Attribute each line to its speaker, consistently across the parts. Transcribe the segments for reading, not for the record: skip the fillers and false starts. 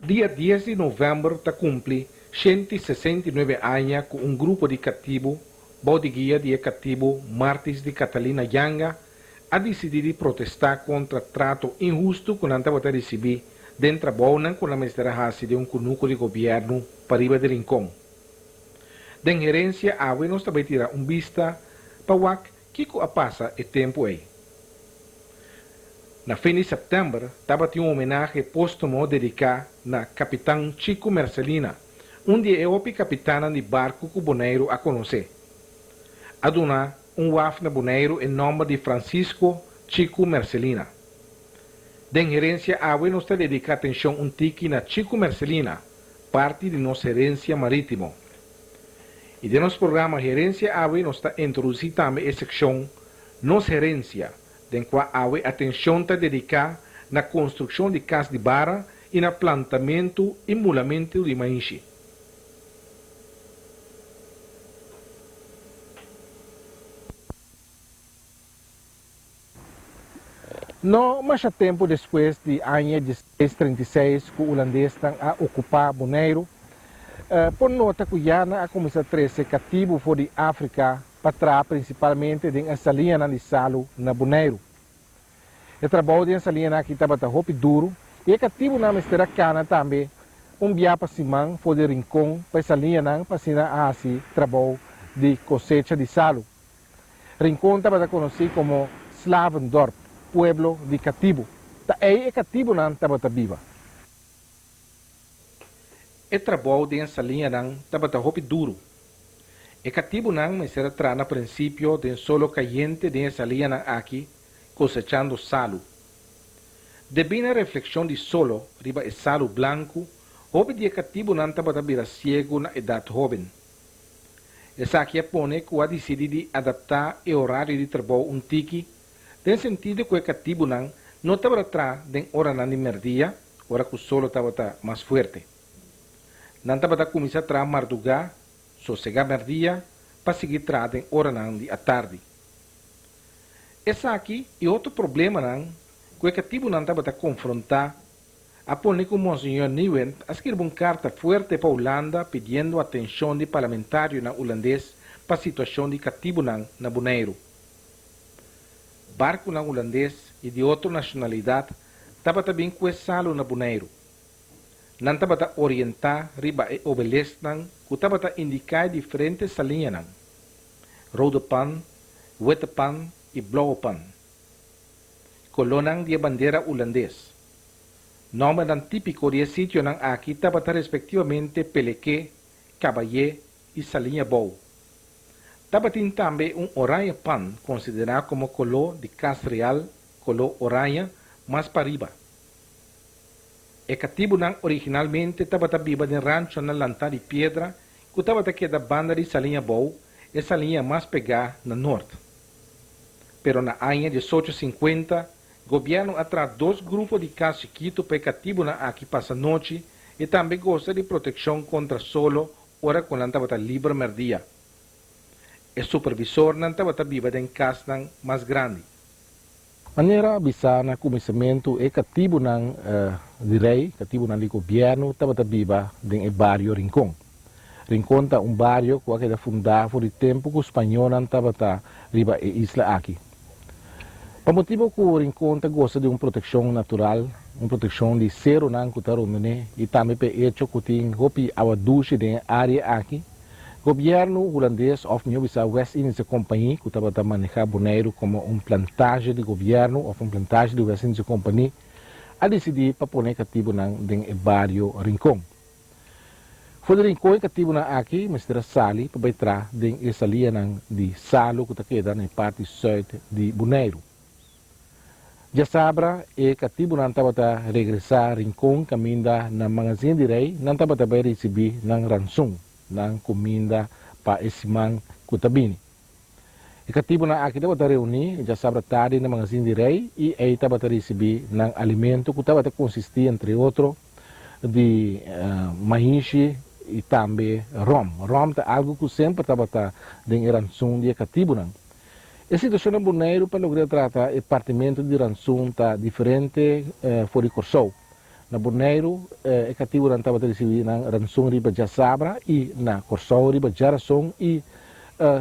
Speaker 1: Dia 10 de novembro está cumpre 169 anos com um grupo de cativo, Baudigia de cativo Martins de Catalina Yanga, a decidir protestar contra trato injusto que não estava a receber dentro da com a ministra Hassi de um conuco de governo para riba de Rincón. Da gerência, a nós também tirar vista para o que passa o tempo aí. Na fim de setembro, estava homenagem póstumo dedicado na capitão Chico Marcelina, onde é o capitão de barco que o Boneiro a conhecer. Aduna waf na Boneiro em nome de Francisco Chico Marcelina. Da gerência, a nós dedica atenção tiki na Chico Marcelina, parte de nossa herência marítima. E de nosso programa Gerência AWE nós está introduzindo também a secção Nossa Herência, em qual a AWE atenção está dedicada na construção de casas de barra e na plantamento e mulamento de maíz. Não mais tempo depois de ano de 1936 que o holandês está a ocupar Boneiro, por nota que já a Comissão 13 cativo foi de África para trás, principalmente em Salinha de Salo, na Boneiro. O trabalho de Salinha aqui estava muito duro, e o cativo na mistura cana também, via para Simão, foi de Rincón, para Salinha, para assinar assim, trabalho de cosecha de Salo. Rincón estava conhecido como Slavendorp, pueblo de cativo. Aí o cativo não estava viva. O trabalho dessa linha estava muito duro. O cativo não será tra no princípio de solo caliente dessa linha aqui, cosechando salo. Devido à reflexão de solo, riba o salo branco, houve de cativo não estava vira cego na idade jovem. Essa aqui pone que a decidido adaptar o horário de trabalho tiki, no sentido que o cativo não estava tra de hora de merdia, hora que o solo estava mais forte. Não estava a começar a tra mardugar, sossegar merdia, para seguir tra em hora de à tarde. Essa aqui é outro problema que o cativo não estava a confrontar, a pôr que o Monsenhor Nieuwen escreveu uma carta forte para a Holanda pedindo atenção de parlamentário na holandês para a situação de cativo na Boneiro. Barco na holandês e de outra nacionalidade estava também começado na Boneiro. Não estava a orientar riba e obelestan, que estava a indicar diferentes salinhas. Rode pan, witte pan e blauwe pan. Colonang de bandeira holandês. Nome típico de sítio aqui estava respectivamente Peleque, Caballé e Salinha Bou. Estava também oranha pan, considerado como color de Casreal, color oranha, mais para riba. O cativo originalmente estava viva em rancho na lanta de pedra, que estava aqui da banda de Salinha Bou, e Salinha mais pegada no norte. Pero na ano de 1850, o governo atrai dois grupos de casas chiquitos para o cativo aqui passa noite e também gosta de proteção contra solo, ora quando estava livre merdia. O supervisor não estava viva em casa mais grande. Maneira bisa na começamento é cativo de rei, cativo de governo, estava viva em bairro Rincón. Rincón é bairro que foi fundado por o tempo que o espanhol não estava viva em isla aqui. Por motivo que o Rincón gosta de uma proteção natural, uma proteção de zero que está e também por hecho que tem hopi água doce na área aqui. O governo holandês ofereceu a West Indies Company, que estava a manejar Boneiro como plantagem de governo, ou plantagem de West Indies Company, a decidir para pôr cativo no bairro Rincón. Foi de Rincón cativo aqui, mas era Sali, para entrar nessa linha de Salo, que está na parte sul de Boneiro. Já sabra, o cativo não estava a regressar a Rincón, caminho na magazine de rei, não estava a receber na ransom. Ng comida para esse man kutabini. O cativo aqui estava a reunir, já sabe tarde na magazine de rei e aí estava a receber ng alimento que estava a consistir entre outros de maíz e também rom. Rom é algo que sempre estava a em ransom de cativo. A situação no Boneiro para lograr tratar o departamento de ransom está diferente fora de Corsou. Na Bonaire, katibu nan taba recebi ng ransong riba jasabra e na Corsao riba jarasong e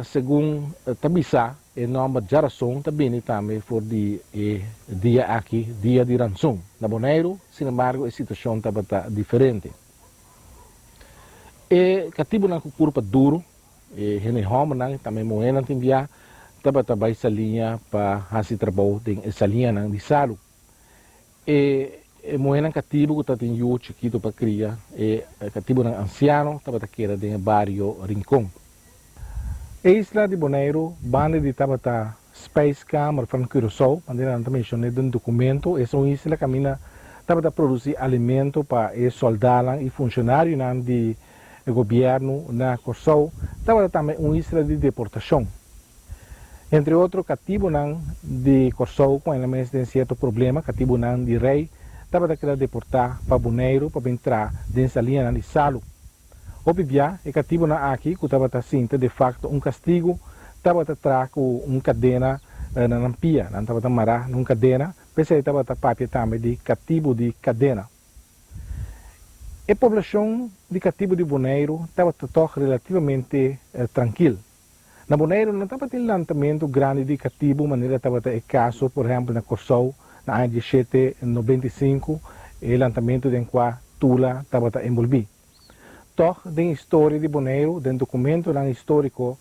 Speaker 1: según tabisa nome jarasong tabini também for di dia aqui dia de ransong. Na Bonaire, sin embargo, a situação taba diferente. Katibu nan kukurpa duro, hene homa nan também moena timbia taba tabay sa linha para hasi trabalho tem essa linha nan di salu. Moena katibu que tatin yu chiquito para cria katibu nan anciano taba takira den barrio Rincon. Isla de Bonaire, banda de tabata Space Camera from Curaçao, mandei na mencionei de documento, essa isla camina tabata produzir alimento para soldados e funcionários nan de governo na Curaçao, tabata também isla de deportação. Entre outros, katibu nan de Curaçao, com elementos de certo problema, katibu nan de rei, estava a deportar para Bonaire para entrar dentro da linha de salu. Obvia, e katibu na aqui, que estava a sinta de facto castigo, estava a trazer com cadena na nampia, não estava a marar numa cadena, pensei que estava a papia também de katibu de cadena. A população de katibu de Bonaire estava relativamente tranquila. Na Bonaire não estava tendo lançamento grande de katibu, maneira estava a caso, por exemplo, na Corsao, na ano de 1795, o lançamento de qual Tula estava envolvido. Toch, den história de Bonaire, den documento histórico,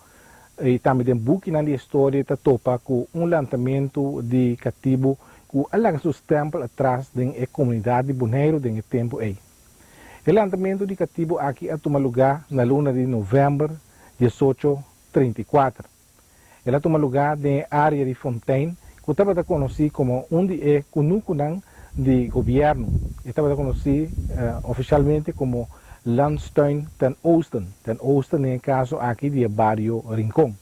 Speaker 1: e também den book na história, está topa com lançamento de katibu, que alaga seus tempos atrás da comunidade de Bonaire, den tempo aí. O lançamento de katibu aqui a tomar lugar na luna de novembro de 1834. Ela toma lugar na área de Fontaine, que estava conhecido como onde é Kunukunan de governo. Estava conhecido oficialmente como Landstein ten Oosten. Ten Oosten, em caso aqui de barrio Rincon.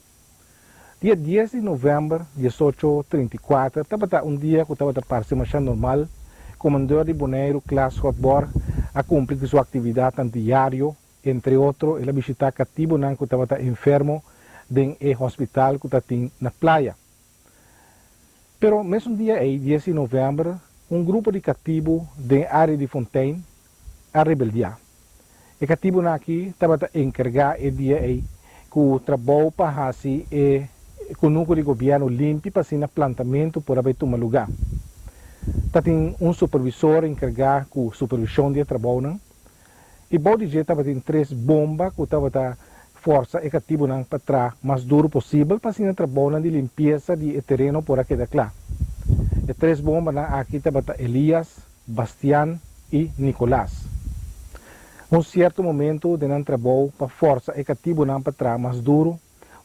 Speaker 1: Dia 10 de novembro de 1834, estava dia que estava parecendo mais normal. Comandante de Bonaire, Klaas Schotborg, a cumprir sua atividade diária, entre outros, ele visitar katibu que estava enfermo em hospital que estava na praia. Pero mesmo dia aí, 10 de novembro, grupo de katibu da área de Fontaine a rebeldia. O katibu aqui estava encarregado o dia aí que o trabalho para fazer com o núcleo de governo limpo para o plantamento por haver tomado lugar. Tem supervisor encarregado com a supervisão de trabalho. E bom dia estava tem 3 bombas que estava força o katibu para trás mais duro possível para o trabalho de limpeza de terreno por aqui da claro. E 3 bombas aqui estava Elias, Bastián e Nicolás. Certo momento de trabalho para força o katibu para trás mais duro,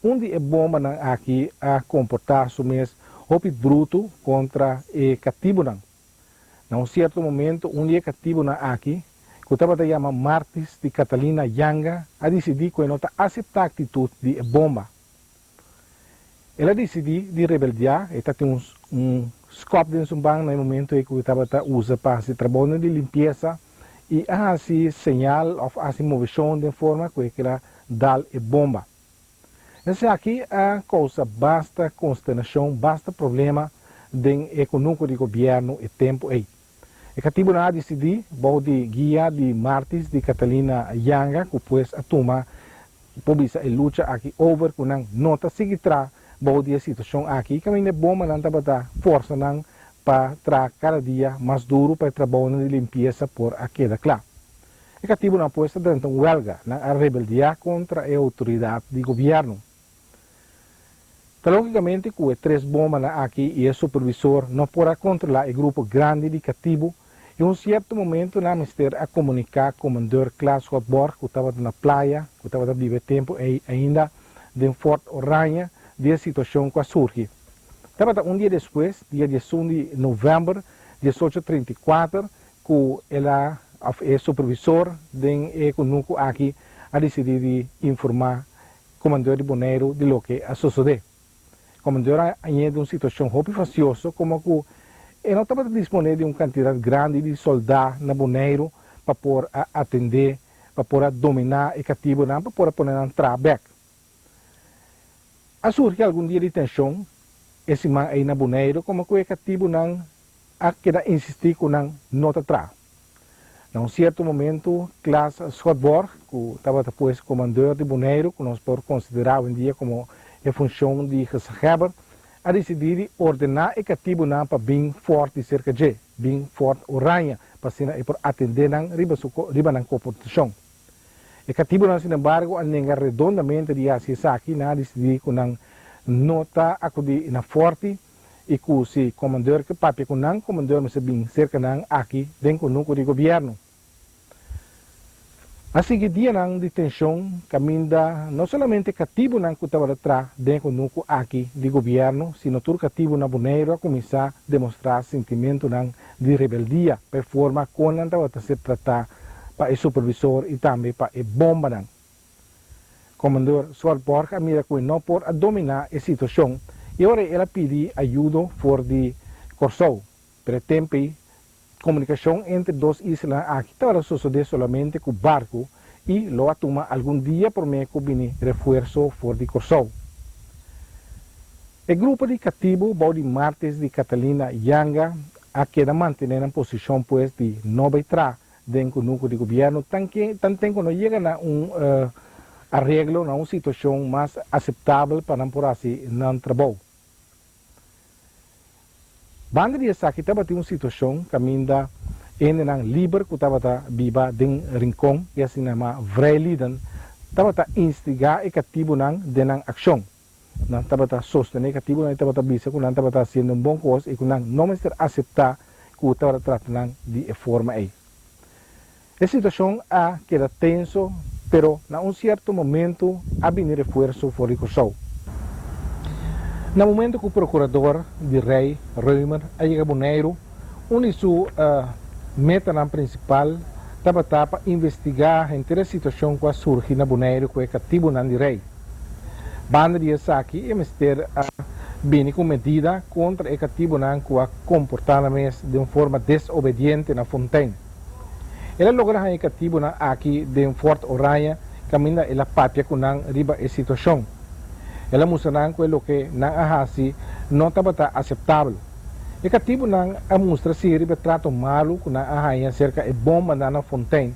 Speaker 1: onde a bomba aqui a comportar-se mesmo hopi bruto contra o katibu. Certo momento, onde o katibu aqui que estava a chamar Martins de Catalina Yanga, a decidir que não aceitar a atitude de bomba. Ela decidiu de rebeldia, e tem scope de sumbang no momento em que estava a usar para se trabalhar de limpeza e assim sinal ou assim movição de forma que ela dá a bomba. Então aqui a causa basta consternação, basta problema do econômico de governo e tempo aí. O katibu decidiu, bom de guia de Martins de Catalina Yanga, que depois a toma pobisa a luta aqui over com nota seguirá bom de a situação aqui, que é bom mas não está força para tra cada dia mais duro para trabalhar de limpeza por aqui da claro. O katibu não pode estar dentro de huelga, a rebeldia contra a autoridade de governo. Logicamente, com 3 bombas aqui e o supervisor não poderá controlar o grupo grande de katibu. Em certo momento, na mister a comunicar com o comandante Klaas Schotborg, que estava na praia, que estava a viver tempo ainda, de Fort Oranha, de situação que surge. Estava dia depois, dia 11 de novembro de 1834, que ela, o supervisor do Conuco aqui, a decidir de informar o comandante de Bonaire de lo que sucedeu. O comandante ainda uma situação muito faciosa, como que e não estava disponível de uma quantidade grande de soldados na Bonaire para poder atender, para poder dominar o katibu, para poder pôr em trabalho. Surge algum dia de tensão, esse man aí na Bonaire, como que o katibu não queda insistir com não nota atrás.
Speaker 2: En certo momento, Klaas Schotborg, que estava depois comandante de Bonaire, que nós podemos considerar hoje em dia como a função de gezagheber, a decidir ordenar o cativo para bem forte cerca de bem forte Oranje, para atender a competição. O cativo, sin embargo, a negar redondamente de aqui na decidir com nota acudi na forte e que se comandante que papel com comandante mas bem cerca aqui dentro do núcleo de governo. A seguir dia de detenção caminha não somente cativo que estava atrás dentro do núcleo aqui de governo, sino todo cativo na Bonaire a começar a demonstrar sentimento de rebeldia, para forma como estava a ser tratado para o supervisor e também para o bomba. Comandante Schotborg a mira que não pode dominar a situação e agora ela pediu ajuda for de Corsou. Por tempo, comunicação entre duas islas aqui estava suceder somente com o barco e lo atuma algum dia por meio que vini reforço for de Corsou. O grupo de cativo de Martes de Catalina Yanga a queda mantener em posição pues de não entrar dentro do núcleo de governo, tanto que não chega a arreglo, a uma situação mais aceitável para não por assim não trabalho. Banda de aqui estava uma situação que ainda ainda livre que estava viva em rincão e assim nama vreliden estava instigar e cativo de ação. Não estava sostener cativo não estava bisa que não estava sendo bom coisa e que não ser aceitar que estava tratando de forma aí. A situação queda tenso, pero em certo momento a venir reforço for recorsou. No momento que o procurador de rei, Reumer, chega a Bonaire, onde sua meta principal estava para investigar a inteira situação que surgiu na Bonaire com o cativo de rei. Banda de aqui é mister bem com medida contra o cativo que comportamento de uma forma desobediente na fontaine. Ela logra o cativo aqui de um forte Oranje, caminha ela papia com riba a situação. Ela mostra que não estava aceitável. E cativo a mostra se riba trato malo com a rainha cerca de bomba na fontaine.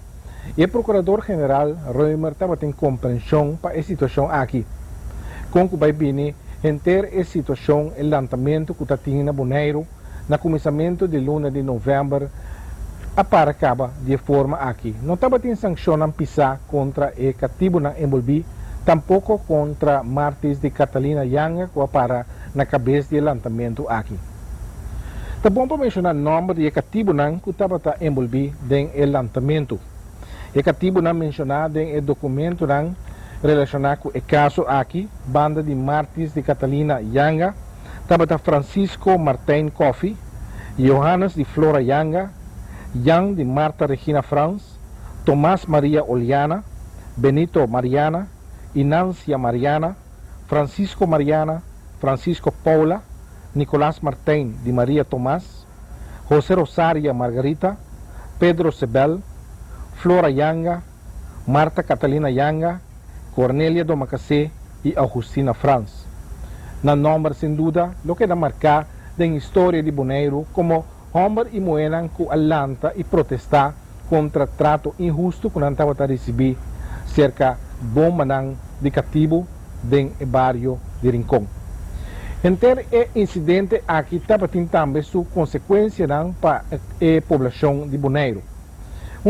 Speaker 2: E o procurador-geral Reumer estava em compreensão para a situação aqui. Com que vai vir inteira a situação e lançamento que está na Bonaire, no começamento de luna de novembro, a para acaba de forma aqui. Não estava em sanção pisar contra o cativo envolvido, tampouco contra Martes de Catalina Yanga, que para na cabeça de lançamento aqui. Tá bom para mencionar o nome de cativo que estava envolvido no lançamento. O cativo mencionado no documento relacionado com o caso aqui, banda de Martes de Catalina Yanga, estava Francisco Martin Coffey, Johannes de Flora Yanga, Jan de Marta Regina Franz, Tomás Maria Oliana, Benito Mariana, Inancia Mariana, Francisco Mariana, Francisco Paula, Nicolás Martín de Maria Tomás, José Rosaria Margarita, Pedro Sebel, Flora Yanga, Marta Catalina Yanga, Cornelia Domacacé e Agustina Franz. Na nome, sem dúvida, lo que marcar da história de Bonaire como homem e mulher que alanta e protestar contra trato injusto que não estava a receber cerca bomba de cativo em barrio de Rincón. Então, o incidente aqui estava também sua consequência para a população de Bonaire.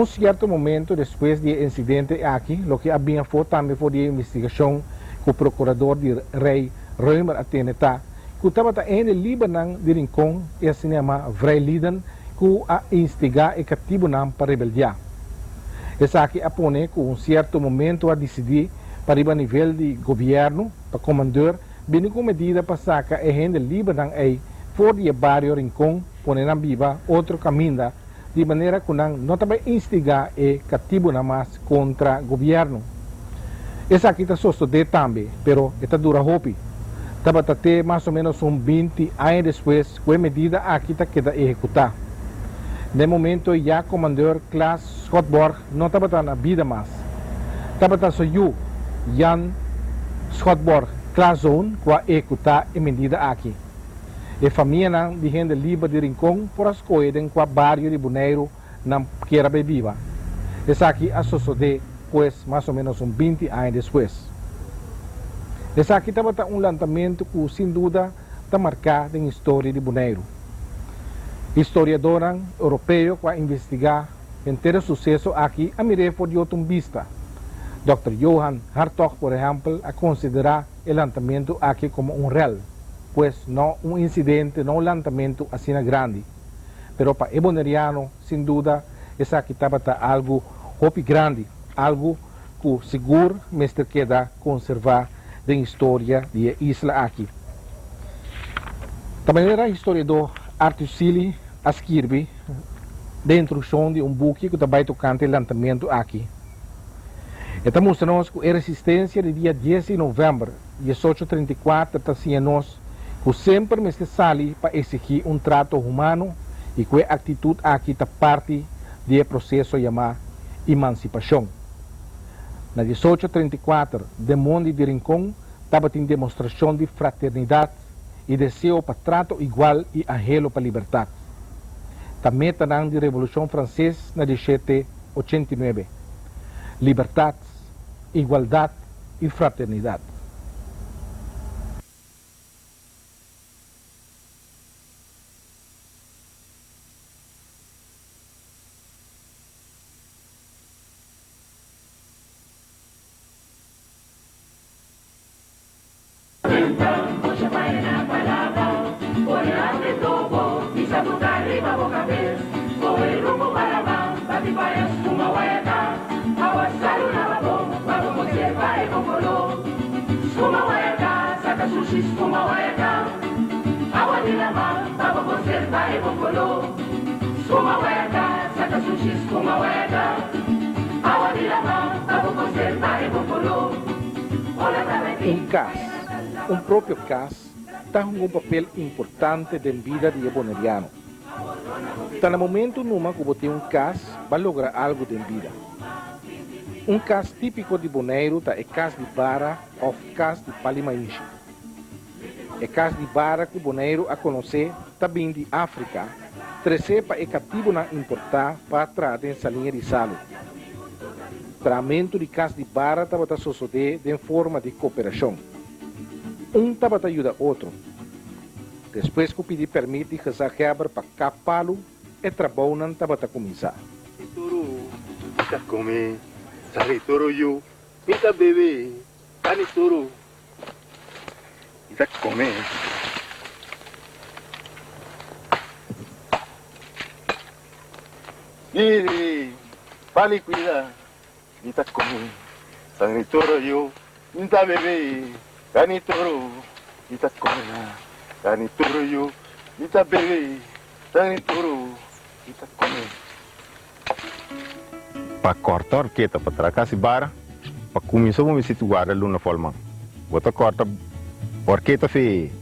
Speaker 2: Certo momento depois do incidente aqui, o que havia feito também foi a investigação que o procurador de rei Reumer atendeu, que estava em Líbano de Rincón e assim chama Vreliden, que a instigar o cativo para rebeldia. Essa aqui apone que certo momento a decidir para o nível de governo, para comandar, bem com medida para sacar a gente Líbano aí fora do barrio Rincón, poner na viva outro caminho, de maneira que não também instigar o cativo mais contra o governo. Essa aqui está sucedendo também, mas está dura hopi. Estava até mais ou menos 20 anos depois, com a medida aqui está queda executar. No momento, já o comandante Klaas Schotborg não estava na vida mais. Estava só eu, Jan Schotborg, Klaas Zoon, que executar a medida aqui. A família de gente livre de Rincón por as coisas com o barrio de Bonaire na Quiera Viva. Essa aqui a suceder, pues, mais ou menos 20 anos depois. Essa aqui estava um lançamento que, sem dúvida, está marcado em história de Bonaire. Historiador europeu que vai investigar em ter sucesso aqui, a mirar por de outro vista. Dr. Johan Hartog, por exemplo, a considerar o lançamento aqui como um real, pois não um incidente, não um lançamento assim grande. Pero para o bonaireano, sem dúvida, essa aqui estava algo hopi grande, algo que seguro mestre queda conservar da história da isla aqui. Da maneira historiador Arthur Seeley escreve dentro de um buque que também tocante o lançamento aqui. Então mostramos que a resistência do dia 10 de novembro de 1834 está sendo que sempre mestre sali para exigir um trato humano e que a atitude aqui está parte do processo chamado emancipação. Na 1834, de Monte de Rincón estava em demonstração de fraternidade e desejo para trato igual e anhelo para liberdade. Também está na Revolução Francesa na 1789. Liberdade, igualdade e fraternidade. Um próprio CAS tem um papel importante na vida do bonaireano. Está no momento numa que você tem um CAS para lograr algo na vida. Um CAS típico de Bonaire é o CAS de Bara ou CAS de Palimaíche. O CAS de Bara que o Bonaire a conhecer também de África, trazer para o cativo não importar para trazer essa linha de salo. O tratamento de CAS de Bara estava a suceder em forma de cooperação. Um estava a ajudar outro. Depois que o pedir permite que se quebra para capá-lo, o trabalho não estava a começar.
Speaker 3: Toro, está comer, sai toro eu, está bebê, está toro, está comer. E vale cuidar, está comer, sai toro eu, está bebê. Gani toro, ita komena. Gani toro yo, ita bebe. Gani toro, ita komena. Para cortar a orqueta, para tracar a bara, para começar a situar a luna folman. Bota corta a orqueta fe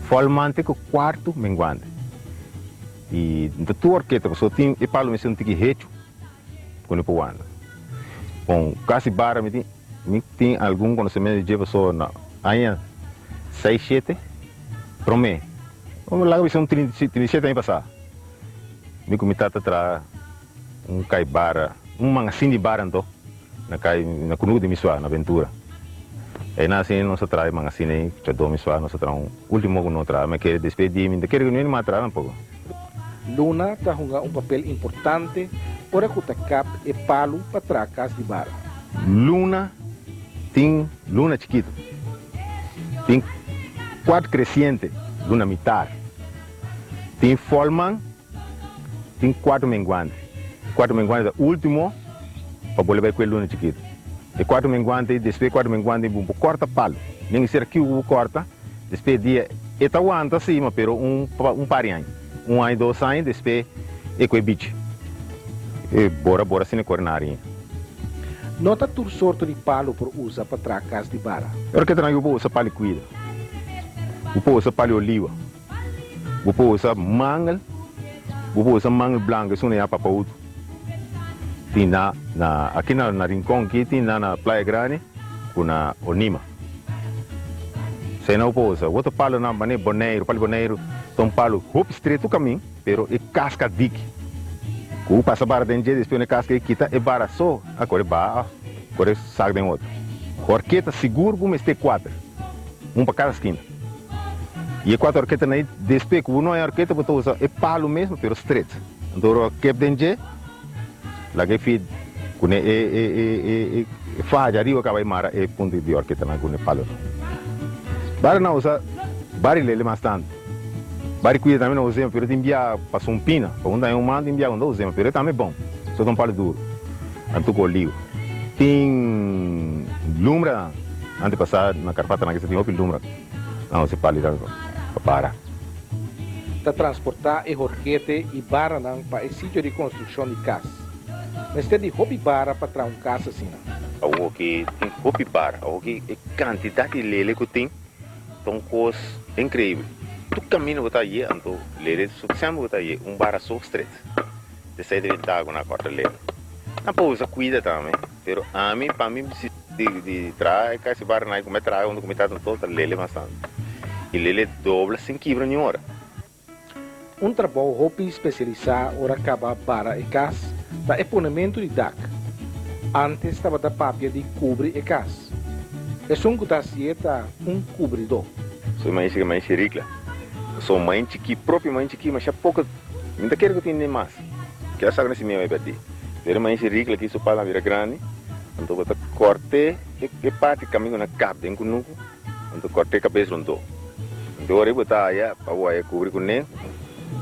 Speaker 3: folmante com quarto menguante. E da tua orqueta, só tem e palo me senti que reto quando eu ando. Bom, casi bara me tem algum conhecimento de pessoa na Ayan, 6, 7, promê. Vamos lá, são 37 anos passar. Me comitata tra caibara, mga sindi bara to, na kuno de miswa, na aventura. E na assim não se trai mga sini, já do miswa, não se trai último que não trai, mas que despedir, me quer que não me trai um pouco.
Speaker 1: Luna está jogando papel importante para que o cap e palo para tracas de bara.
Speaker 3: Luna tem luna chiquito. Tem 4 crescentes, luna mitad. Tem folman, tem 4 menguantes. 4 menguantes é o último para poder ver com luna chiquito. E 4 menguantes, depois 4 menguantes, corta palo. Nem ser que o corta, depois dia, eta aguanta cima, pero par de anos. 1 ano, 2 anos, depois é com o bicho. E bora, sem coronária.
Speaker 1: Nota tur sorte de palo por usa para tracas de bara.
Speaker 3: Eu que trago o palo cuida. O usa palo oliva. O usa mangal. O usa mangal branco, isso não é para outro. Tem aqui na Rincón, aqui tem na Praia Grande, com na Onima. Se não usa, outro palo na Bonaire, palo Bonaire, tem palo roupa estreito caminho, pero é casca dique. Ku passa bara dentro depois na casca kita e bara só agora ba agora saca den outro. Orqueta seguro como este quatro. Para cada esquina. E quatro orqueta aí depois que não é orqueta botou usa é palo mesmo, pero straight. Então o que dentro lá que fiz com faz arriba acaba mara e ponto de orqueta na com palo. Bara não usa bari lele bastante. Bari cuida também não usa, pero tem via passou pina, quando é mando tem via não usa, pero também bom. Só um palo duro. Anto colio. Tem lumbra antes passar na carpata na que se tem opil lumbra. Não se pali para.
Speaker 1: Para transportar e horquete e bara para o sítio de construção de casa. Mas tem de hobby bara para trazer casa assim.
Speaker 3: O que tem hobby bara, o que é quantidade de lele que tem, então coisa incrível. Tu caminho botar aí, então lele suficiente botar aí, bara só estreito. De sair de água na quarta lele. Não pode cuida também, pero a mim para mim de trazer que esse bara não como trazer onde como está todo lele bastante. E lele dobra sem quebra nenhuma hora.
Speaker 1: Trabalho hobby especializado ora acaba bara e casa para eponimento de DAC. Antes estava da papia de cobrir e casa. É só que está cobridor.
Speaker 3: Sou mais rica. Sou mãe que propriamente que mas é pouco. Ainda quero que tenha mais. Que essa agora se me vai perder. Ver mais rica que isso para virar grande. Então botar corte e parte caminho na capa dentro no. Então corte a cabeça não. Então agora botar aí para o cobrir com nem.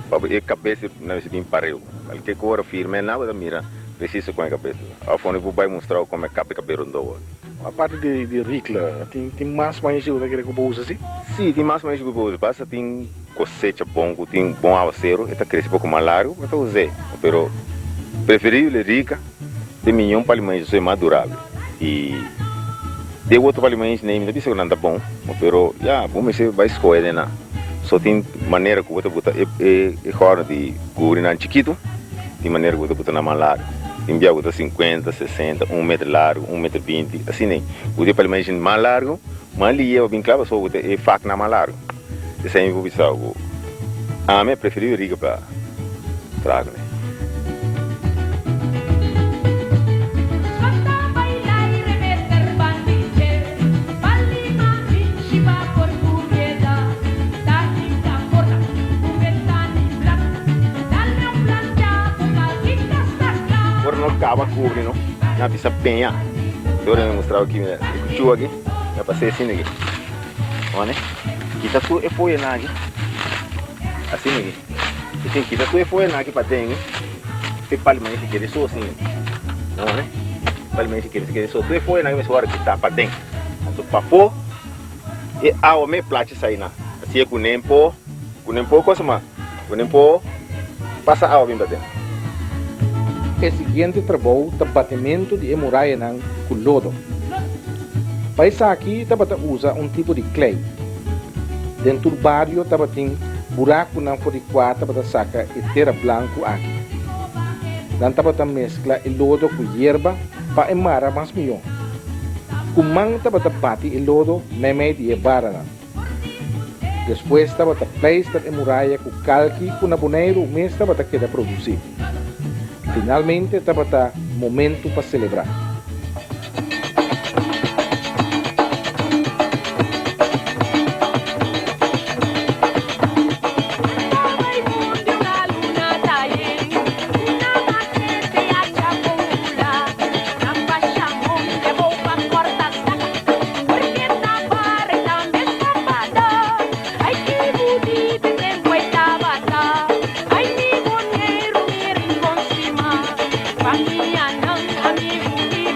Speaker 3: Para a cabeça não se tem pareu. Porque agora firme na botar mira. Preciso com a cabeça. A fone vai mostrar como é capa cabelo não.
Speaker 1: A parte de ricla, tem mais mais que eu uso assim?
Speaker 3: Sim, tem mais que eu uso. Basta tem cosecha bom, tem bom abaceiro, está cresce pouco mais largo, então usei. Pero preferível rica, tem milhão para mais mais durável. E de outro para mais nem me disse que não está bom, pero já, bom mas vai escolher né. Só tem maneira que você bota é hora de cobrir na chiquito, tem maneira que você bota na mais largo. Tem via bota 50, 60, 1 metro largo, 1 metro 20, assim nem. O dia para mais largo, mas ali é bem claro, só bota é faca na mais largo. Esse é o que eu a mim preferido rica para trago. Agora não acaba cobre não, já precisa penha. Agora eu mostrar aqui, chuva aqui, já passei assim aqui, olha. Kita tu foi lagi. Assim aqui. Assim, kita tu foi lagi para dentro. Se palma esse que ele só assim. Não é? Palma esse que ele só tu foi lagi mas agora que tá para dentro. Então papo e a me plate sair na. Assim é com nempo coisa mais. Com nempo passa a bem para dentro.
Speaker 1: O seguinte trabalho é batimento de muralha com lodo. Para isso aqui, você usa tipo de clay. Dentro do barrio estava tem buraco não foi de quatro para sacar e terra branco aqui. Dan estava mescla e lodo com hierba para emara mais milhão. Com mão estava bate e lodo meme de barra. Depois estava plaster e muralha com calque com naboneiro mês estava queda produzir. Finalmente estava momento para celebrar.
Speaker 4: Familia, não, amigo,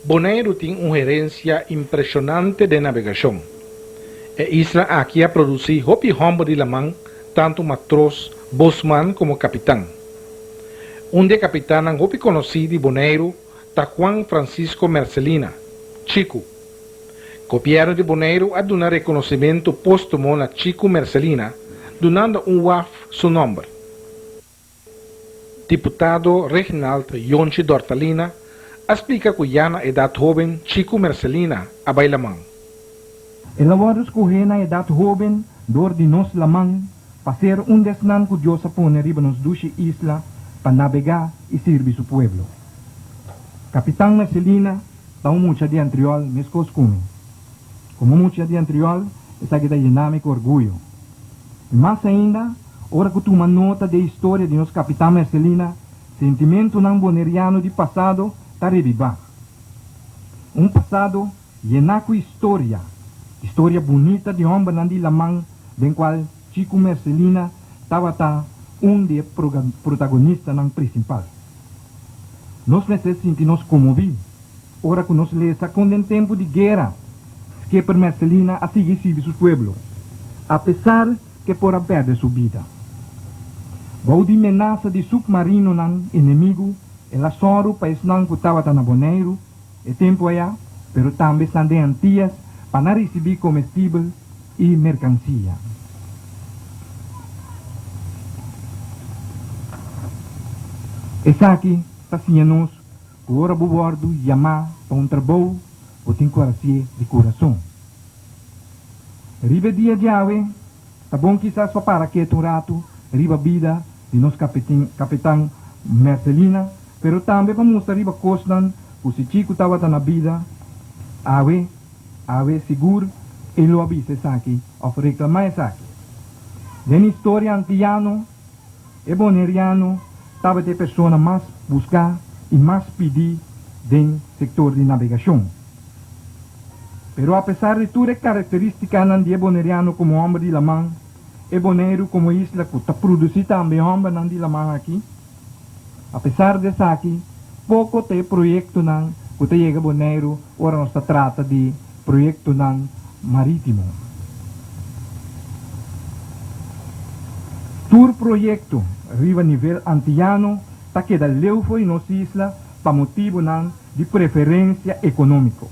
Speaker 1: Bonaire tiene una herencia impresionante de navegación. E isla aquí ha producido hopi hombre de la man, tanto matros, bosman como capitán. Un de capitán han hopi conocido de Bonaire, ta Juan Francisco Mercelina, Chico. Gobierno de Bonaire ha dado un reconocimiento póstumo a Chico Mercelina, donando un WAF su nombre. Diputado Reginald Yonchi Dortalina explica que ya na edad joven Chico Mercelina a bailaman.
Speaker 4: Elabora escorrer na idade jovem, dor de nós lamang, para ser desnan que Deus apone riba nos duche isla, para navegar e servir su pueblo. Capitão Mercelina, dá mucha de antriol, mescos come. Como mucha de antriol, essa que dá dinâmico orgulho. E mais ainda, ora que tu uma nota de história de nosso capitão Mercelina, sentimento não boneriano de passado, tá revivar. Passado, llenaco história bonita de homem nandi lamang, den qual Chico Mercelina estava de protagonista não principal. Nós sentimos comovidos, ora que nós lesa com o tempo de guerra, que per Mercelina a seguir seu pueblo, apesar que por perder sua vida. Vou de amenaça de submarino não inimigo, ela soro país não que estava na Bonaire, e tempo aí, pero também são de antias, para receber comestível e mercancia. Essa aqui está sendo o hora do bordo chamar para trabalho ou tem coração de coração. Riba dia de ave, tá bom quizás só para que um rato, riba vida de nosso capitão Mercelina, pero também para mostrar riba costan, o se Chico estava na vida, ave seguro, ele avisa essa aqui, ou reclamar essa aqui. Den história antiano e boneriano, estava de pessoa mais buscar e mais pedir do setor de navegação. Pero apesar de toda característica de boneriano como homem de la man, e Bonaire como isla que está produzindo também homem de la man aqui, apesar de isso aqui, pouco tem projeto que chega a Bonaire, ora nós trata de projeto marítimo. Tur projeto arriba a nível antiano, está que da leu foi nossa isla para motivo de preferência econômico.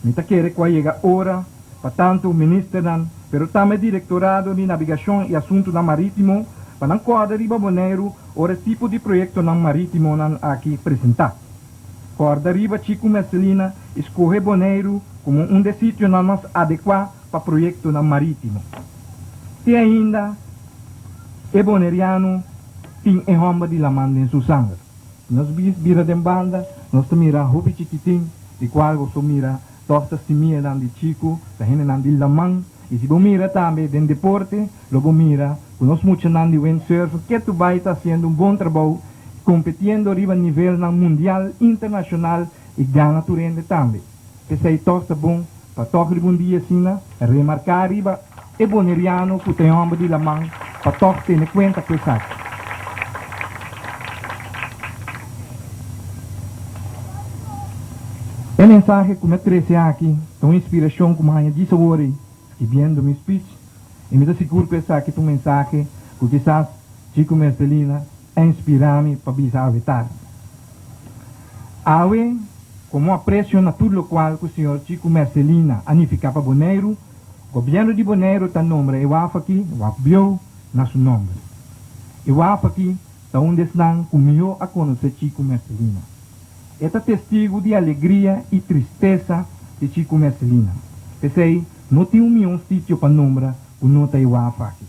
Speaker 4: Mita quer que chega hora, para tanto o ministro pero também directorado de navegação e assunto marítimo, para não corda riba Bonaire, ora tipo de projeto marítimo aqui apresentar. Corda riba Chico Mercelina escolhe Bonaire como de sítio mais adequado para projeto marítimo. E ainda, o boneriano tem a homem de la manda em sua sangue. Nós vira de banda, nós mira hopi chiquitim, de qual você mira tosta simia de Chico, da gente de la man, e se você mira também de deporte, logo mira, nós muito de windsurf, que tu vai estar fazendo bom trabalho, competindo arriba a nível mundial, internacional, e ganha tu rende também. Que sei tosta bom, para tocar um dia assim, remarcar arriba, e boneriano, que tem homem de la man, para tocar ter conta com isso. A mensagem que me trouxe aqui, uma inspiração que me disse hoje, escrevendo meu speech, e me dá seguro que essa aqui é uma mensagem que quizás Chico Mercelina inspira-me para bisa a evitar. Awe, como aprecio na tudo o qual que o senhor Chico Mercelina anifica para Bonaire, o governo de Bonaire está nome Ewaf aqui, Ewaf Bio, na seu nome. Ewaf aqui está onde estão comigo a conhecer Chico Mercelina. Este testigo de alegria e tristeza de Chico Mercelina. Pensei, não tem sítio para nombrar o nota Ewaf aqui.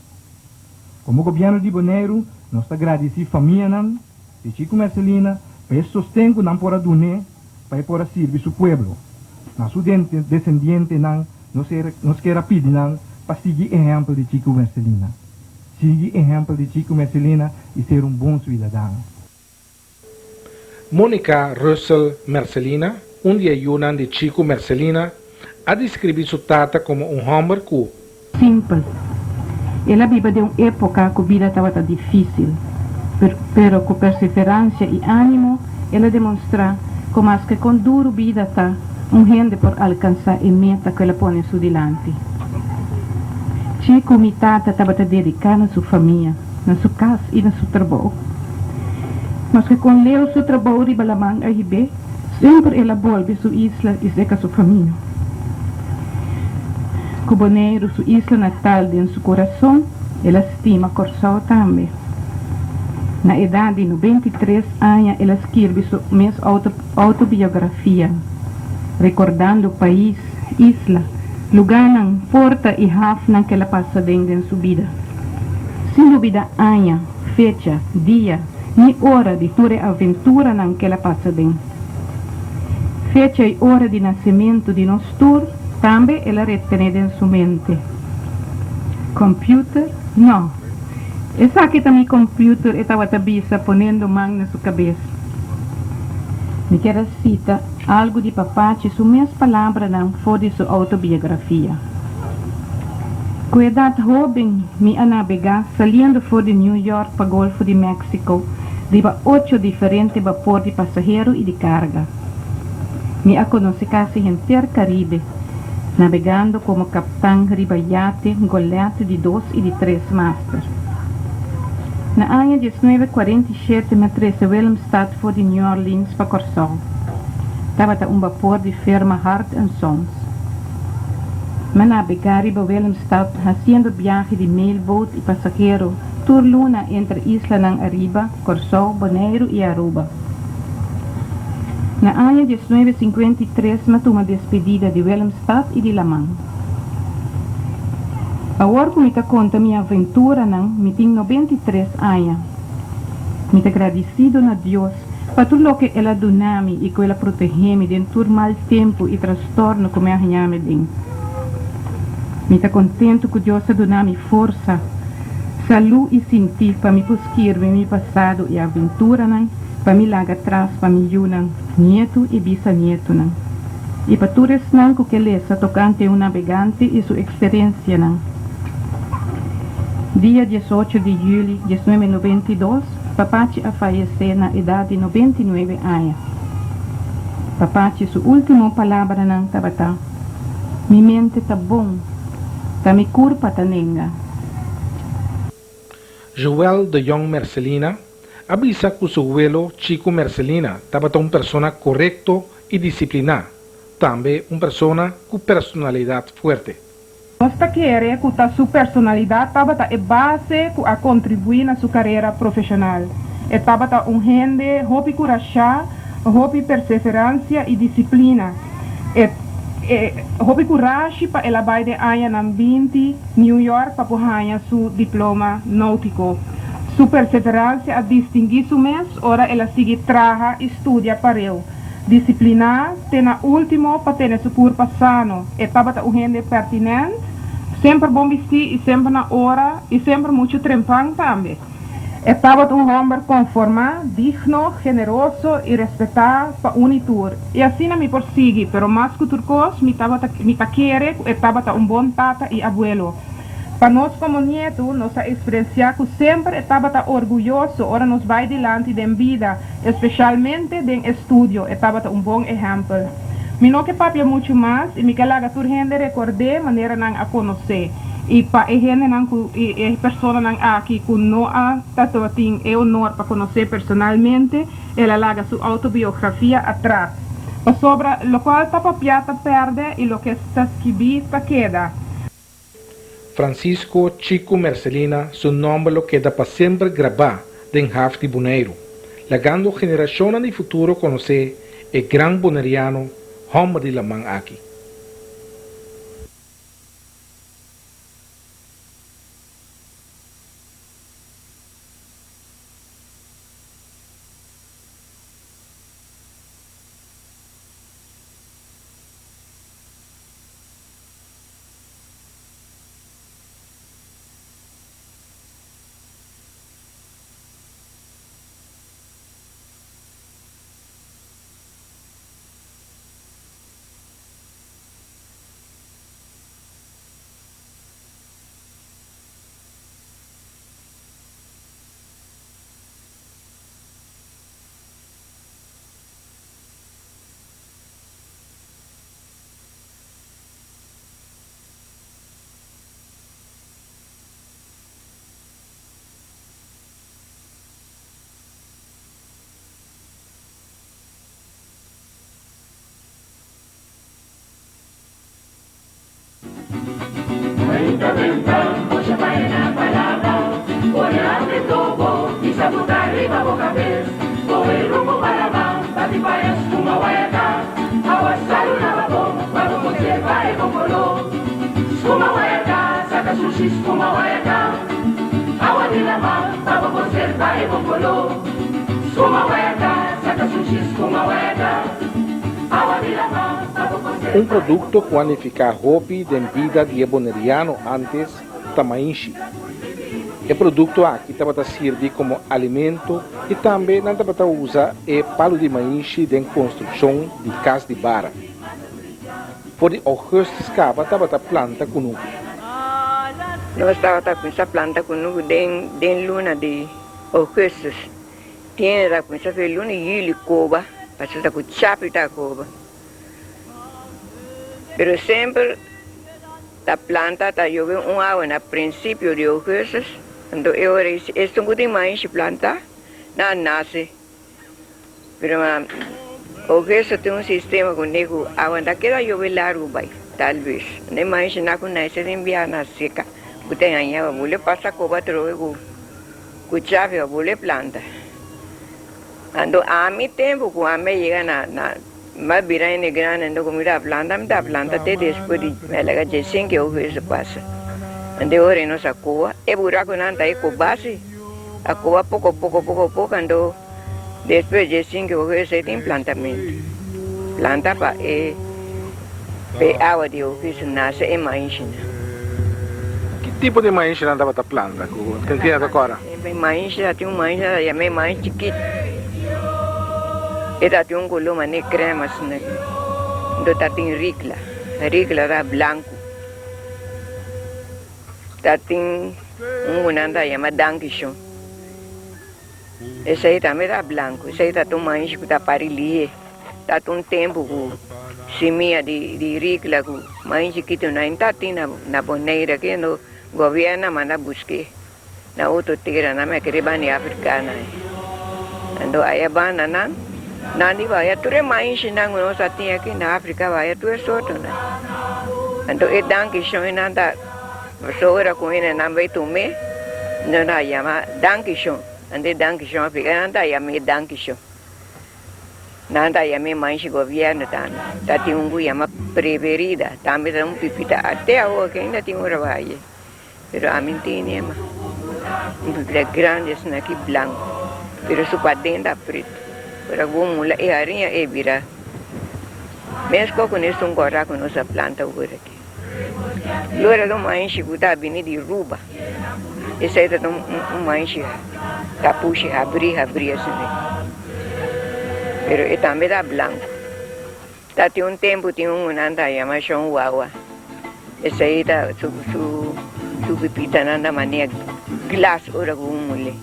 Speaker 4: Como governo de Bonaire, nós agradecemos a família de Chico Mercelina para esse sustento não por adunar, para por servir seu povo. Nosso descendente nos quer pedir para seguir exemplo de Chico Mercelina. Seguir exemplo de Chico Mercelina e ser bom cidadão.
Speaker 1: Mónica Russell Mercelina, dia Yunan de Chico Mercelina, ha descrito sua tata como homem que
Speaker 5: simples. Ela vive de uma época que a vida estava difícil, pero com perseverança e ânimo, ela demonstra como as que com duro vida está gente por alcançar a meta que ela põe su delante. Chico mi tata estava dedicada na sua família, na sua casa e na seu trabalho. Mas que com leu seu trabalho de balamang a ribe, sempre ela volve sua isla e seca sua família. Cuboneiro sua isla natal dentro seu coração, ela estima Corsau também. Na idade de 93 anos, ela escreve sua autobiografia, recordando o país, isla, lugar, porta e hafna que ela passa dentro de sua vida. Sem dúvida, ano, fecha, dia, nem hora de toda a aventura que ela passa dentro. Fecha e hora de nascimento de nosso tour, também ela retém em sua mente. Computer? Não. Essa aqui também computer estava tabisa ponendo mão na sua cabeça. Me quero citar algo de papache, suas minhas palavras não foi de sua autobiografia. Com idade jovem, me a navegar, saindo fora de New York para o Golfo de México, riba 8 diferentes vapores de passageiro e de carga. Me a conheci quase inteiro Caribe, navegando como capitão riba iate, goleado de 2 e de 3 masters. Na ano 1947, me trouxe Willemstad for de New Orleans para Corsau. Estava vapor de firma Hart & Sons. Me navegar riba Willemstad, fazendo viagem de mailboat e passageiro, tour luna entre Isla ng Arriba, Corsau, Bonaire e Aruba. Na ano 1953, me tomei despedida de Willemstad e de Lamang. Agora que me conta minha aventura, me tenho 93 anos. Me agradecido a Deus por tudo o que ela deu-me e que ela protegeu-me dentro do mau tempo e transtorno que me arranhou dentro. Me está contento que Deus deu-me força, saúde e sentido para me buscar meu passado e aventura, para me largar atrás, para me ajudar, neto e bisneto. E para tudo isso que ele está tocante um navegante e sua experiência. Dia 18 de julho de 1992, papachi a falecer na idade de 99 anos. Papachi, sua última palavra estava: "Mi mente está bom, tá me curpa tá nenga."
Speaker 1: Joel de Jong Mercelina avisa que su abuelo Chico Mercelina estaba una persona correcto y disciplinada, también una persona con personalidad fuerte.
Speaker 6: Nós queremos que sua personalidade estava a base a contribuir na sua carreira profissional. Estava gente hobby coragem, hobby perseverança e disciplina. Hobby coragem para ela vai de ano na 20 New York para ganhar seu diploma náutico. Sua perseverança a distinguir seu mês, ora ela sigue trabalha e estuda para ele. Disciplinar, tem na último para ter seu curso passado. Estava gente pertinente, sempre bom vestir e sempre na hora e sempre muito trempão também. Estava homem conformado, digno, generoso e respeitado para unitur. E assim não me persegue, pero mais que outra coisa, me querer, estava bom tata e abuelo. Para nós como neto, nossa experiência que sempre estava orgulhoso, ora nos vai diante da vida, especialmente do estudo, estava bom exemplo. Me não que papi muito mais, e me que laga tur gente recordar maneira a conhecer. E para a gente e pessoa aqui que não há tanto é honor para conhecer personalmente, ela laga sua autobiografia atrás. Para sobre o qual está papiata perde e o que está escrito queda.
Speaker 1: Francisco Chico Mercelina, su nombre lo queda para siempre grabado en Hafti Bonaire, legando generaciones de futuro conocer el gran boneriano hombre de la man aquí. Um produto qualificar hobby de vida de boneriano antes tamainchi. O produto aqui está servir como alimento e também não está usar o palo de maíz de construção de casa de bara. Por o resto escapa está planta com nuco.
Speaker 7: Nós estávamos com essa planta com nuco de luna de orquestas. Tinha com essa luna e coba, para com chape da coba. Pero sempre a planta está jogando água no princípio de orquestas. Então eu estou com mais planta, não nasce. Pero orquestra tem sistema com nego água daquela jogar largo vai, talvez. Nem mais não conhece de enviar na seca. Tem aí a bolha passa coba troco, com chave a bolha planta. Então a mim tempo com a mim chega na mas birane grande ando comida a planta até depois de ela já sem que eu vejo passa. Ande ora nossa coa e buraco não tá aí com base a coa pouco ando depois de sem que eu vejo tem plantamento planta para e água de ofício nasce e mais.
Speaker 1: Que tipo de maíz não dava planta? Que tinha agora?
Speaker 7: Mais tem mais já me mais chiquito. Era de color mané crema assim, do tatim rigla era branco, tatim nanda chama danquichon, esse aí também era branco, esse aí tá tomando isso da parilie, tá um tempo com semente de rigla com mais que tu não tá tendo na boneira que no governo manda buscar na outra terra na minha querida africana, então aí a banana Nandi vai tudo mais nang nós tinha aqui na África vai tudo sorto né. Então é danquichon e nada, só com ele não vai tomar, não dá chama danquichon, ande danquichon africano nada chama danquichon, nada chama mais governo tá tem chama preferida, também tem pipita até agora que ainda tem trabalho, pero a mim tem nema, pipita grande assim aqui branco, pero su para dentro preto. Para mula e arinha e vira. Mesmo com isso agora com nossa planta agora aqui. Lora do mais que está vindo de ruba. Esse aí tá mais tá puxa abrir assim. Pero é também tá branco. Tá tem tempo tem nanda chama chão uaua. Esse aí tá su pipita nanda maneira glass ora com mule.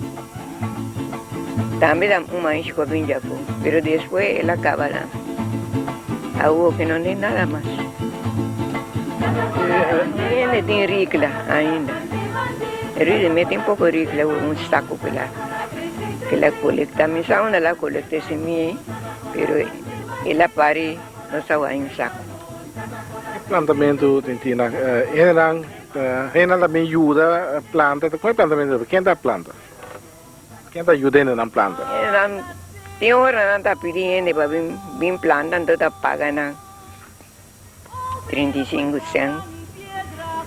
Speaker 7: Também dá mais com a vinha, pero depois ela acaba lá. Algo que não tem nada mais. Ele tem rigla ainda. Ele mete pouco rigla, saco que ela coleta. Me sabe onde ela coleta semia, pero ela pare, não sabe saco.
Speaker 1: Plantamento tentina, ela também ajuda a planta. Qual é o plantamento? Quem dá a planta? Quem está ajudando na planta?
Speaker 7: Tem hora não está pedindo para vir planta, então está pagando 35 cents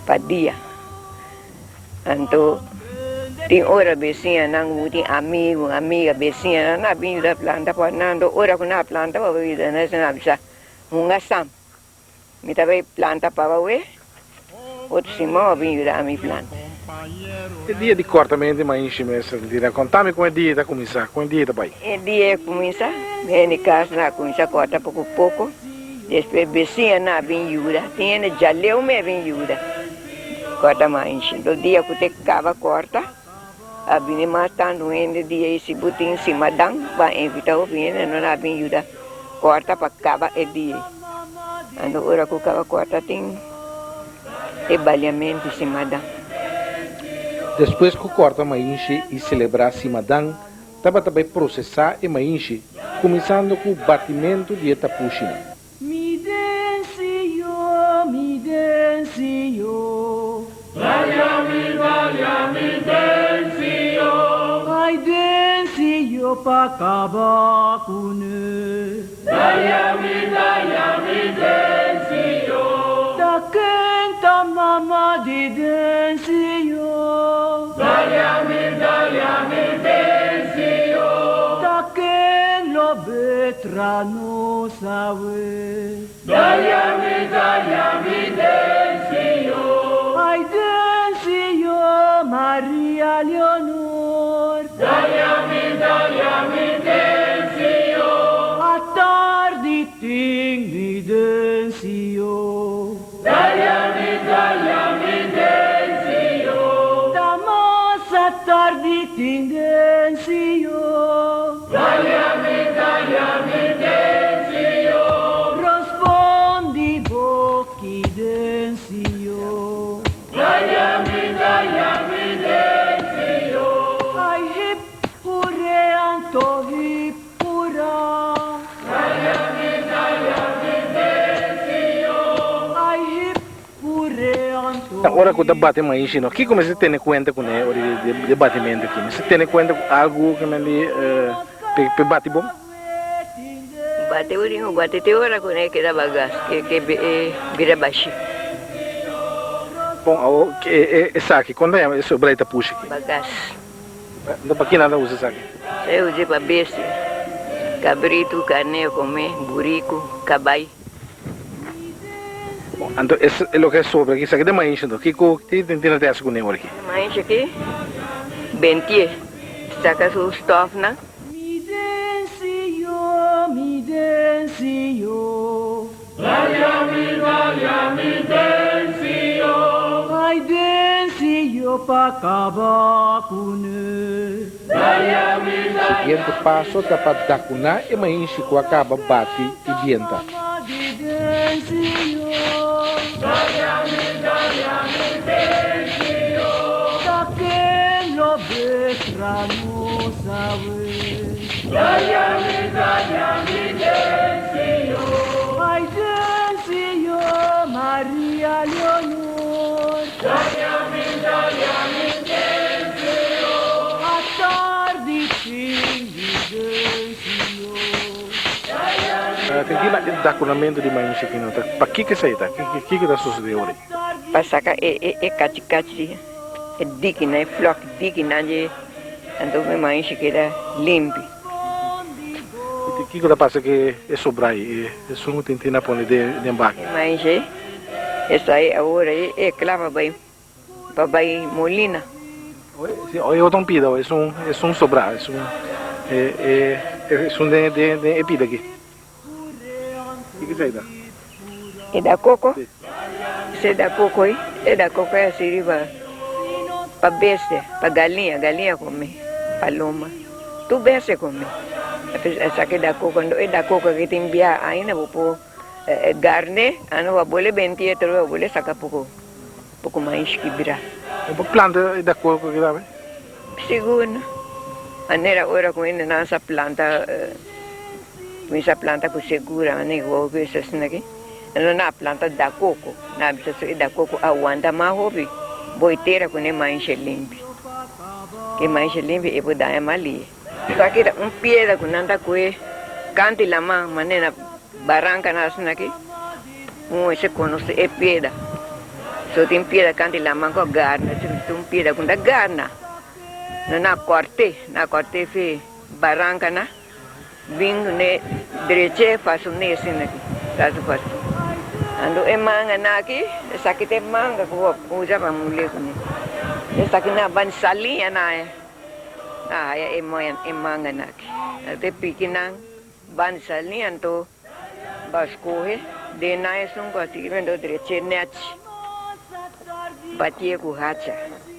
Speaker 7: por dia. Então, tem hora vizinha, não tem amiga vizinha, não vem da planta, para não, hora com a planta, para vir da nossa navisa, sam. Me também planta para ver, outro cima vem da minha planta.
Speaker 1: E dia de cortamento, mas contame como é dia da começar, como é dia da pai.
Speaker 7: É dia começa, vem em casa na começa corta pouco, depois vizinha na vem ajuda, tem já leu me vem ajuda, corta mais. Do dia que te cava corta, a vem matando ainda dia esse botinho em cima dan, vai evitar o vem não vem ajuda, corta para cava é dia. Ando ora que cava corta tem trabalhamento em cima dan.
Speaker 1: Depois que corta maíz e celebrar Simadan, estava também processar o maíz, começando com o batimento de Etapuxina.
Speaker 8: Mi dencio, pakabakune Dayami densio Takenta mama di densio Dayami densio Taken lo betrano sawe Dayami densio Ay densio Maria Leonor Dayami densio Attardi tingni densio Dayami densio Damas attardi ting densio Dayami densio Rispondi bocchi densio Dayami densio Ay hip hure anto hip hura Dayami densio Ay hip hure anto
Speaker 1: Agora que o debate mais ensino, que como você tem em conta com o debatimento aqui? Você tem em conta algo que me debate bom?
Speaker 7: Bate urinho, bate te ora com ele que dá bagaço, que vira baixo.
Speaker 1: Bom, essa aqui, quando é sobre a puxa aqui?
Speaker 7: Bagaço.
Speaker 1: Não para que nada usa isso aqui?
Speaker 7: Eu usei para besta, cabrito, carne, comer, burico, cabai.
Speaker 1: Bom, então, esse é o que é sobre aqui, isso aqui é mais ensino, que tem até essa com ele aqui?
Speaker 7: Mais aqui, bentie, saca o stove, né?
Speaker 8: Mi densio Dayami densio Ay densio pakabakune Dayami
Speaker 1: Seguinte passo é para dacunar e mais enche com a caba bate e vienta.
Speaker 8: densio Dayami densio Taken lo betrano sawe Dayami densio Ay densio Maria Leonor Dayami densio Attardi tingni densio
Speaker 1: Tem que ir lá dacunamento de mais enche aqui, não tá? Para que sai, tá? Que está sucedendo hoje?
Speaker 7: Para sacar cati, digna, flock digna de, então mais que era limpo.
Speaker 1: O que está passando que é sobrar aí? É só um tentina pôr de embarque.
Speaker 7: Mas isso aí agora é clava bem, para bem molina.
Speaker 1: Olha o tompida, é um sobrar, é um de epida aqui. O que sai, tá?
Speaker 7: É da coco? Isso é da coco aí? É da coco é assim para besta, para galinha comer, paloma. Tu besta comer. Essa aqui é da coco que tem bia ainda vou pôr carne, não vou boleh bentie, terus vou boleh sacar pouco mais que vira.
Speaker 1: É uma planta da coco que dá, bem?
Speaker 7: Seguro. Anera ora com ele nessa planta com segura, né? Vou ver se assim aqui. Na planta da coco, na bisa da coco aguenta mais hobby. Boiteira com ele mais limpo. Que mais limpo é por dar mali. Só que pedra com nada coe, cante lama, maneira barranca nasce aqui. Esse conoce é pedra. Só tem pedra cante lama com garna, tem pedra com da garna. Na corte fe barranca na, vinho ne direche faço nesse aqui, faço. Ando é manga aqui, essa aqui tem manga que eu uso para mulher com. Essa aqui na bansalinha na é. É manga aqui. Até pequena bansalinha então bascorre, de na é só que vendo direche net. Batia com hacha.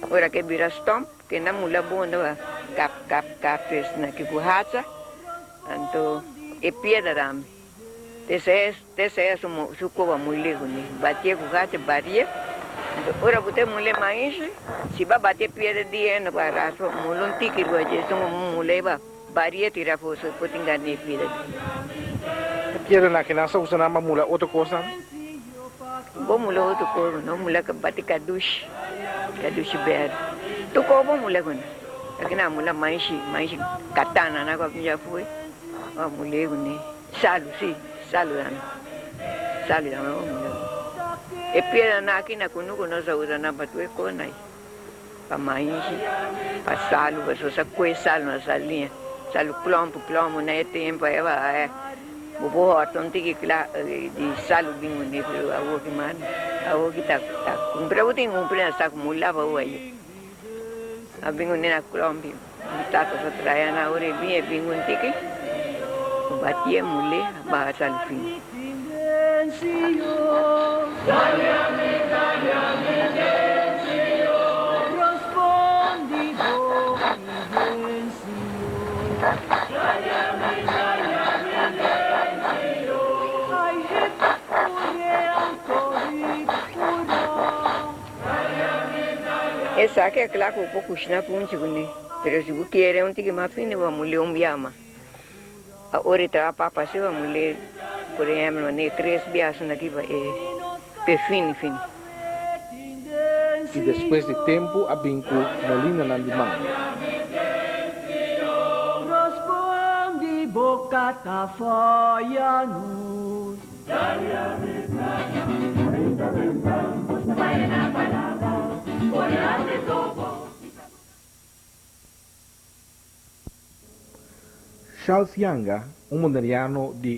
Speaker 7: Ora que vira stomp, que na mula bunda cap fez na que com hacha. Então é pedra dame. Desse é suco mulher com batia com hacha baria. Ora bote mulher mais, se vai bater pedra de ano para raso, mulon tiki do aje, são mulher ba baria tira fosse pode enganar pedra.
Speaker 1: Pedra na que nasa usa na mula outra coisa.
Speaker 7: Bom mulher outro coisa, não mulher que bate caduche verde. Tu como mulher com? Aqui na mulher mais katana na copa já foi. A mulher né. Salu não mulher. E pera na aqui na kunuko nós usa na batu econai. Para mais para salu, para só coisa salu na salinha. Salu plombo né tempo é bobo horton tiki kla di salu bingu ne pero awo ki man awo kita kumpra uting kumpra sa kumula ba uai abingu ne na klombi kita to traya na ore bien bingu tiki batie mule ba salu fin Esa que claro un poco china punchi gundi, pero si quiere un tiki más fino vamos le un biama. Ahora está papa se vamos le, por ejemplo, ne 3 bias aquí va fini.
Speaker 1: Y después de tiempo a binku molina na limang.
Speaker 8: Respondi boca tafayanus.
Speaker 1: Charles Yanga, un moderniano di